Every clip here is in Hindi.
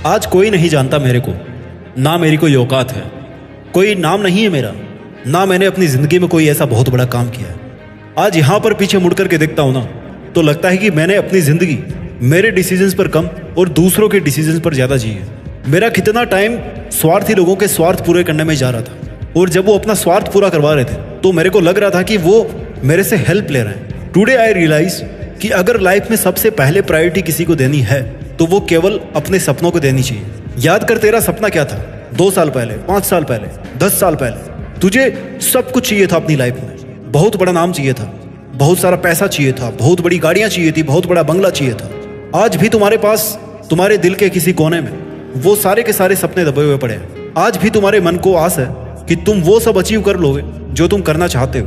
आज कोई नहीं जानता मेरे को, ना मेरी कोई औकात है, कोई नाम नहीं है मेरा, ना मैंने अपनी ज़िंदगी में कोई ऐसा बहुत बड़ा काम किया है। आज यहाँ पर पीछे मुड़ करके देखता हूँ ना, तो लगता है कि मैंने अपनी ज़िंदगी मेरे डिसीजंस पर कम और दूसरों के डिसीजंस पर ज़्यादा जी है। मेरा कितना टाइम स्वार्थी लोगों के स्वार्थ पूरे करने में जा रहा था, और जब वो अपना स्वार्थ पूरा करवा रहे थे तो मेरे को लग रहा था कि वो मेरे से हेल्प ले रहे हैं। टुडे आई रियलाइज कि अगर लाइफ में सबसे पहले प्रायोरिटी किसी को देनी है तो वो केवल अपने सपनों को देनी चाहिए। याद कर, तेरा सपना क्या था 2 साल पहले, 5 साल पहले, 10 साल पहले? तुझे सब कुछ चाहिए था अपनी लाइफ में। बहुत बड़ा नाम चाहिए था, बहुत सारा पैसा चाहिए था, बहुत बड़ी गाड़ियां चाहिए थी, बहुत बड़ा बंगला चाहिए था। आज भी तुम्हारे पास, तुम्हारे दिल के किसी कोने में वो सारे के सारे सपने दबे हुए पड़े हैं। आज भी तुम्हारे मन को आस है कि तुम वो सब अचीव कर लोगे जो तुम करना चाहते हो।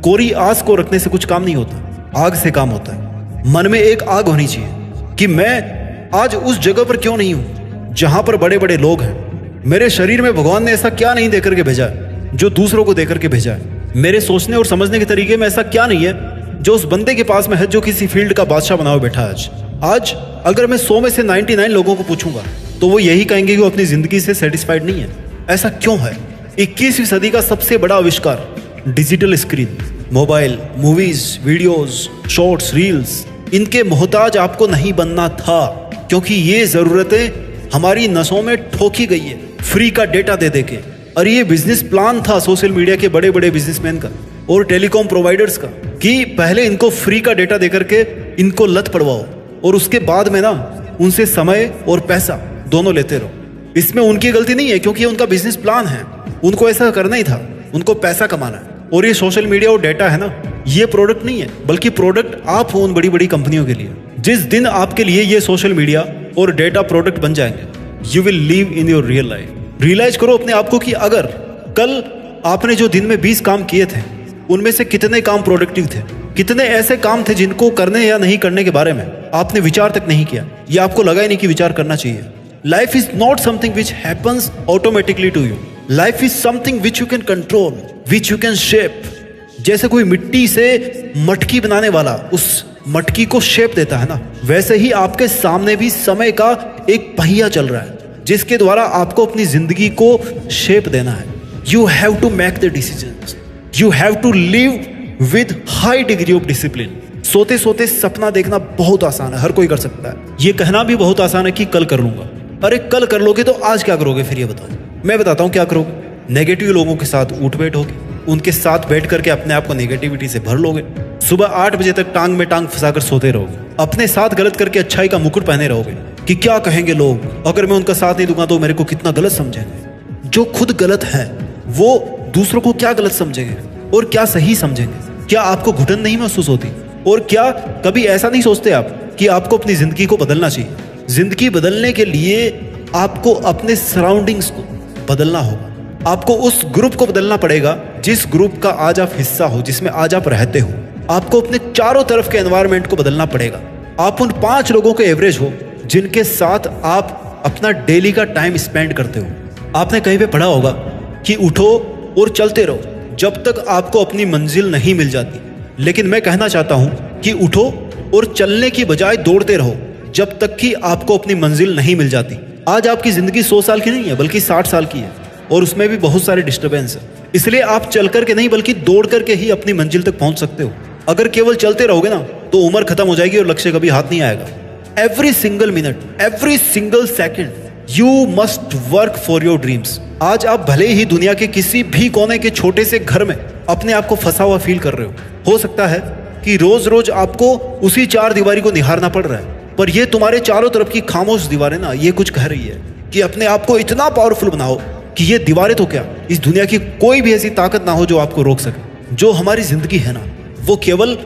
कोरी आस को रखने से कुछ काम नहीं होता, आग से काम होता है। मन में एक आग होनी चाहिए कि मैं आज उस जगह पर क्यों नहीं हूं जहां पर बड़े बड़े लोग हैं। मेरे शरीर में भगवान ने ऐसा क्या नहीं देकर के भेजा है जो दूसरों को देकर के भेजा है। मेरे सोचने और समझने के तरीके में ऐसा क्या नहीं है जो उस बंदे के पास में है जो किसी फील्ड का बादशाह बना हुआ बैठा है। आज अगर मैं 100 में से 99 लोगों को पूछूंगा तो वो यही कहेंगे कि वो अपनी जिंदगी से सेटिस्फाइड नहीं है। ऐसा क्यों है? 21वीं सदी का सबसे बड़ा आविष्कार digital screen, mobile, movies, videos, shorts, reels, इनके मोहताज आपको नहीं बनना था, क्योंकि ये जरूरतें हमारी नसों में ठोकी गई है फ्री का डेटा दे देके। और ये बिजनेस प्लान था सोशल मीडिया के बड़े बड़े बिजनेसमैन का और टेलीकॉम प्रोवाइडर्स का कि पहले इनको फ्री का डेटा देकर के इनको लत पड़वाओ और उसके बाद में ना उनसे समय और पैसा दोनों लेते रहो। इसमें उनकी गलती नहीं है, क्योंकि ये उनका बिजनेस प्लान है, उनको ऐसा करना ही था, उनको पैसा कमाना है। और ये सोशल मीडिया और डेटा है ना, ये प्रोडक्ट नहीं है, बल्कि प्रोडक्ट आप हो उन बड़ी बड़ी कंपनियों के लिए। जिस दिन आपके लिए ये सोशल मीडिया और डेटा प्रोडक्ट बन जाएंगे, you will live in your real life. Realise करो अपने आप को कि अगर कल आपने जो दिन में 20 काम किए थे, उनमें से कितने काम प्रोडक्टिव थे, कितने ऐसे काम थे जिनको करने या नहीं करने के बारे में आपने विचार तक नहीं किया, या आपको लगा ही नहीं कि विचार करना चाहिए। Life is not something which happens automatically to you. Life is something which you can control, which you can shape. जैसे कोई मिट्टी से मटकी बनाने वाला उस मटकी को शेप देता है ना, वैसे ही आपके सामने भी समय का एक पहिया चल रहा है जिसके द्वारा आपको अपनी जिंदगी को शेप देना है। You have to make the decisions, you have to live with high degree of discipline. सोते सोते सपना देखना बहुत आसान है, हर कोई कर सकता है। ये कहना भी बहुत आसान है कि कल कर लूंगा। अरे कल कर लोगे तो आज क्या करोगे फिर? ये बताओ। मैं बताता हूँ क्या करोगे। नेगेटिव लोगों के साथ उठ बैठ होगे, उनके साथ बैठ करके अपने आप को नेगेटिविटी से भर लोगे। सुबह 8 बजे तक टांग में टांग फंसाकर सोते रहोगे, अपने साथ गलत करके अच्छाई का मुकुट पहने रहोगे कि क्या कहेंगे लोग, अगर मैं उनका साथ नहीं दूंगा तो मेरे को कितना गलत समझेंगे। जो खुद गलत है वो दूसरों को क्या गलत समझेंगे और क्या सही समझेंगे? क्या आपको घुटन नहीं महसूस होती? और क्या कभी ऐसा नहीं सोचते आप कि आपको अपनी जिंदगी को बदलना चाहिए? जिंदगी बदलने के लिए आपको अपने सराउंडिंग्स को बदलना होगा। आपको उस ग्रुप को बदलना पड़ेगा जिस ग्रुप का आज आप हिस्सा हो, जिसमें आज आप रहते हो। आपको अपने चारों तरफ के एनवायरनमेंट को बदलना पड़ेगा। आप उन 5 लोगों के एवरेज हो जिनके साथ आप अपना डेली का टाइम स्पेंड करते हो। आपने कहीं पे पढ़ा होगा कि उठो और चलते रहो जब तक आपको अपनी मंजिल नहीं मिल जाती। लेकिन मैं कहना चाहता हूं कि उठो और चलने की बजाय दौड़ते रहो जब तक कि आपको अपनी मंजिल नहीं मिल जाती। आज आपकी जिंदगी 100 साल की नहीं है, बल्कि 60 साल की है, और उसमें भी बहुत सारे डिस्टर्बेंस है। इसलिए आप चल करके नहीं बल्कि दौड़ करके ही अपनी मंजिल तक पहुंच सकते हो। अगर केवल चलते रहोगे ना तो उम्र खत्म हो जाएगी और लक्ष्य कभी हाथ नहीं आएगा। Every single minute, every single second you must work for your dreams. आज आप भले ही दुनिया के किसी भी कोने के छोटे से घर में अपने आप को फंसा हुआ फील कर रहे हो सकता है कि रोज रोज आपको उसी 4 दीवारी को निहारना पड़ रहा है, पर ये तुम्हारे चारों तरफ की खामोश दीवारें ना ये कुछ कह रही है कि अपने आप को इतना पावरफुल बनाओ कि ये दीवारें तो क्या, इस दुनिया की कोई भी ऐसी ताकत ना हो जो आपको रोक सके। जो हमारी जिंदगी है ना, वो केवल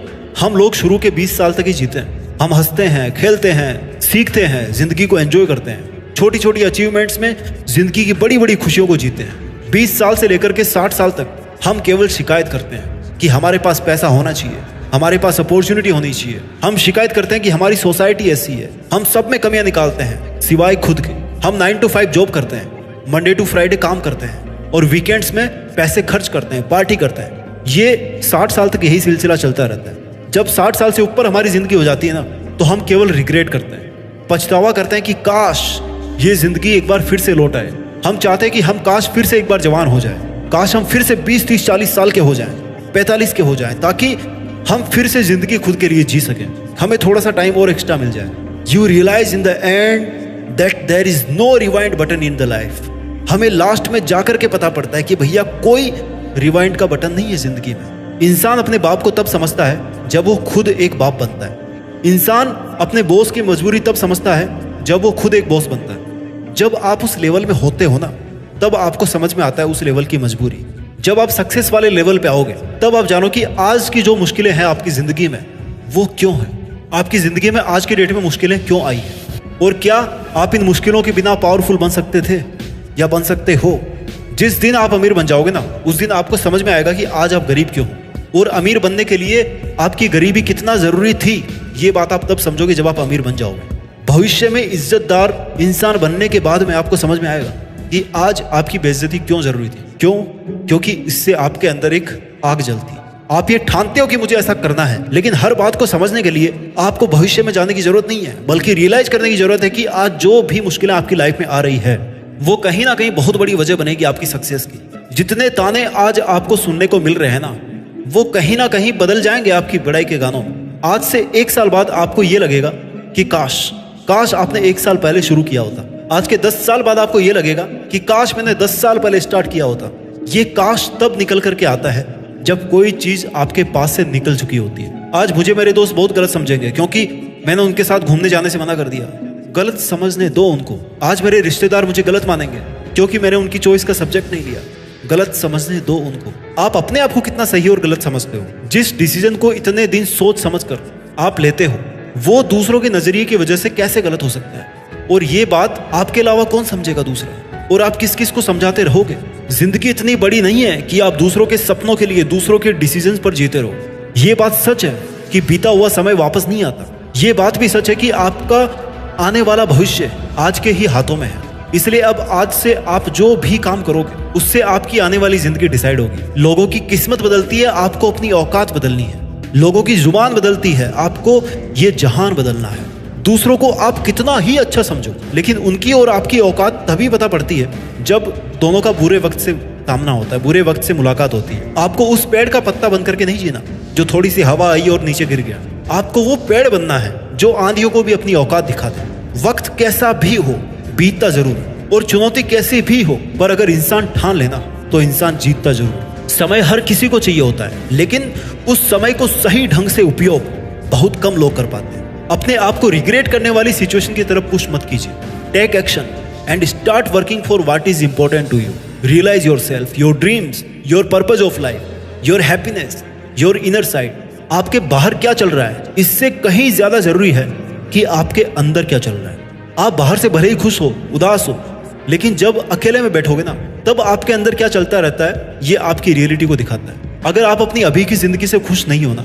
हम लोग शुरू के 20 साल तक ही जीते हैं। हम हंसते हैं, खेलते हैं, सीखते हैं, जिंदगी को एंजॉय करते हैं, छोटी छोटी अचीवमेंट्स में जिंदगी की बड़ी बड़ी खुशियों को जीते हैं। 20 साल से लेकर के 60 साल तक हम केवल शिकायत करते हैं कि हमारे पास पैसा होना चाहिए, हमारे पास अपॉर्चुनिटी होनी चाहिए। हम शिकायत करते हैं कि हमारी सोसाइटी ऐसी है। हम सब में कमियां निकालते हैं सिवाय खुद के। हम 9 to 5 जॉब करते हैं, मंडे टू फ्राइडे काम करते हैं और वीकेंड्स में पैसे खर्च करते हैं, पार्टी करते हैं। ये 60 साल तक यही सिलसिला चलता रहता है। जब 60 साल से ऊपर हमारी जिंदगी हो जाती है ना, तो हम केवल रिग्रेट करते हैं, पछतावा करते हैं कि काश ये जिंदगी एक बार फिर से लौट आए। हम चाहते हैं कि हम काश फिर से एक बार जवान हो जाए, काश हम फिर से 20, 30, 40 साल के हो जाएं, 45 के हो जाएं, ताकि हम फिर से जिंदगी खुद के लिए जी सकें। हमें थोड़ा सा टाइम और एक्स्ट्रा मिल जाए। You realise in the end that there is no rewind button in the life. हमें लास्ट में जाकर के पता पड़ता है कि भैया कोई रिवाइंड का बटन नहीं है जिंदगी में। इंसान अपने बाप को तब समझता है जब वो खुद एक बाप बनता है। इंसान अपने बॉस की मजबूरी तब समझता है जब वो खुद एक बॉस बनता है। जब आप उस लेवल में होते हो ना, तब आपको समझ में आता है उस लेवल की मजबूरी। जब आप सक्सेस वाले लेवल पे आओगे, तब आप जानो कि आज की जो मुश्किलें हैं आपकी जिंदगी में, वो क्यों है। आपकी जिंदगी में आज की डेट में मुश्किलें क्यों आई हैं, और क्या आप इन मुश्किलों के बिना पावरफुल बन सकते थे या बन सकते हो। जिस दिन आप अमीर बन जाओगे ना, उस दिन आपको समझ में आएगा कि आज आप गरीब क्यों हो, और अमीर बनने के लिए आपकी गरीबी कितना जरूरी थी। ये बात आप तब समझोगे जब आप अमीर बन जाओगे। भविष्य में इज्जतदार इंसान बनने के बाद में आपको समझ में आएगा कि आज आपकी बेइज्जती क्यों जरूरी थी। क्यों? क्योंकि इससे आपके अंदर एक आग जलती। आप ये ठानते हो कि मुझे ऐसा करना है, लेकिन हर बात को समझने के लिए आपको भविष्य में जाने की जरूरत नहीं है, बल्कि रियलाइज करने की जरूरत है कि आज जो भी मुश्किलें आपकी लाइफ में आ रही है, वो कहीं ना कहीं बहुत बड़ी वजह बनेगी आपकी सक्सेस की। जितने ताने आज आपको सुनने को मिल रहे हैं ना, वो कहीं ना कहीं बदल जाएंगे आपकी बड़ाई के गानों में। आज से 1 साल बाद आपको ये लगेगा कि काश आपने 1 साल पहले शुरू किया होता। आज के 10 साल बाद आपको ये लगेगा कि काश मैंने 10 साल पहले स्टार्ट किया होता। ये काश तब निकल करके आता है जब कोई चीज आपके पास से निकल चुकी होती है। आज मुझे मेरे दोस्त बहुत गलत समझेंगे क्योंकि मैंने उनके साथ घूमने जाने से मना कर दिया। गलत समझने दो उनको। आज मेरे रिश्तेदार मुझे गलत मानेंगे क्योंकि मैंने उनकी चॉइस का सब्जेक्ट नहीं लिया। गलत समझने दो उनको। आप अपने आप को कितना सही और गलत समझते हो। जिस डिसीजन को इतने दिन सोच समझ कर आप लेते हो, वो दूसरों के नजरिए की वजह से कैसे गलत हो सकता है, और ये बात आपके अलावा कौन समझेगा दूसरा, और आप किस किस को समझाते रहोगे। जिंदगी इतनी बड़ी नहीं है कि आप दूसरों के सपनों के लिए दूसरों के डिसीजंस पर जीते रहो। ये बात सच है कि बीता हुआ समय वापस नहीं आता। ये बात भी सच है कि आपका आने वाला भविष्य आज के ही हाथों में है। इसलिए अब आज से आप जो भी काम करोगे, उससे आपकी आने वाली जिंदगी डिसाइड होगी। लोगों की किस्मत बदलती है, आपको अपनी औकात बदलनी है। लोगों की जुबान बदलती है, आपको ये जहान बदलना है। दूसरों को आप कितना ही अच्छा समझो, लेकिन उनकी और आपकी औकात तभी पता पड़ती है जब दोनों का बुरे वक्त से सामना होता है, बुरे वक्त से मुलाकात होती है। आपको उस पेड़ का पत्ता बन करके नहीं जीना जो थोड़ी सी हवा आई और नीचे गिर गया। आपको वो पेड़ बनना है जो आंधियों को भी अपनी औकात दिखा दे। वक्त कैसा भी हो, बीतता जरूर है, और चुनौती कैसी भी हो, पर अगर इंसान ठान लेना तो इंसान जीतता जरूर। समय हर किसी को चाहिए होता है, लेकिन उस समय को सही ढंग से उपयोग बहुत कम लोग कर पाते हैं। अपने आप को रिग्रेट करने वाली सिचुएशन की तरफ पुश मत कीजिए। Take action and start working for what is important to you. Realise yourself, your dreams, your purpose of life, your happiness, your inner side. आपके बाहर क्या चल रहा है, इससे कहीं ज्यादा जरूरी है कि आपके अंदर क्या चल रहा है। आप बाहर से भले ही खुश हो, उदास हो, लेकिन जब अकेले में बैठोगे ना, तब आपके अंदर क्या चलता रहता है, ये आपकी रियलिटी को दिखाता है। अगर आप अपनी अभी की जिंदगी से खुश नहीं हो ना,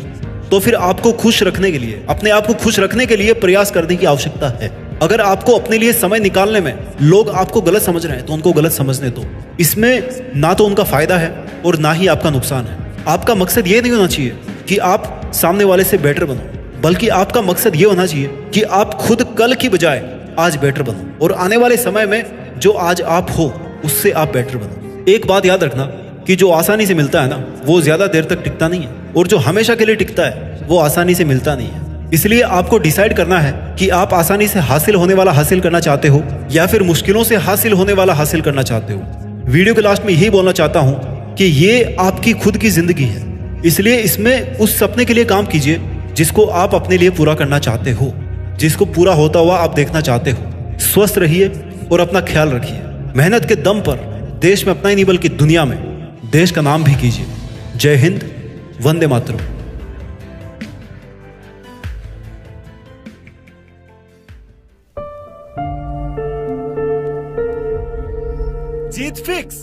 तो फिर आपको खुश रखने के लिए, अपने आप को खुश रखने के लिए प्रयास करने की आवश्यकता है। अगर आपको अपने लिए समय निकालने में लोग आपको गलत समझ रहे हैं, तो उनको गलत समझने दो। इसमें ना तो उनका फायदा है और ना ही आपका नुकसान है। आपका मकसद ये नहीं होना चाहिए कि आप सामने वाले से बेटर बनो, बल्कि आपका मकसद ये होना चाहिए कि आप खुद कल की बजाय आज बेटर बनो, और आने वाले समय में जो आज आप हो उससे आप बेटर बनो। एक बात याद रखना कि जो आसानी से मिलता है ना, वो ज्यादा देर तक टिकता नहीं है, और जो हमेशा के लिए टिकता है वो आसानी से मिलता नहीं है। इसलिए आपको डिसाइड करना है कि आप आसानी से हासिल होने वाला हासिल करना चाहते हो या फिर मुश्किलों से हासिल होने वाला हासिल करना चाहते हो। वीडियो के लास्ट में यही बोलना चाहता हूं कि ये आपकी खुद की जिंदगी है, इसलिए इसमें उस सपने के लिए काम कीजिए जिसको आप अपने लिए पूरा करना चाहते हो, जिसको पूरा होता हुआ आप देखना चाहते हो। स्वस्थ रहिए और अपना ख्याल रखिए। मेहनत के दम पर देश में अपना ही नहीं बल्कि दुनिया में देश का नाम भी कीजिए। जय हिंद, वंदे मातरम। जीत फिक्स।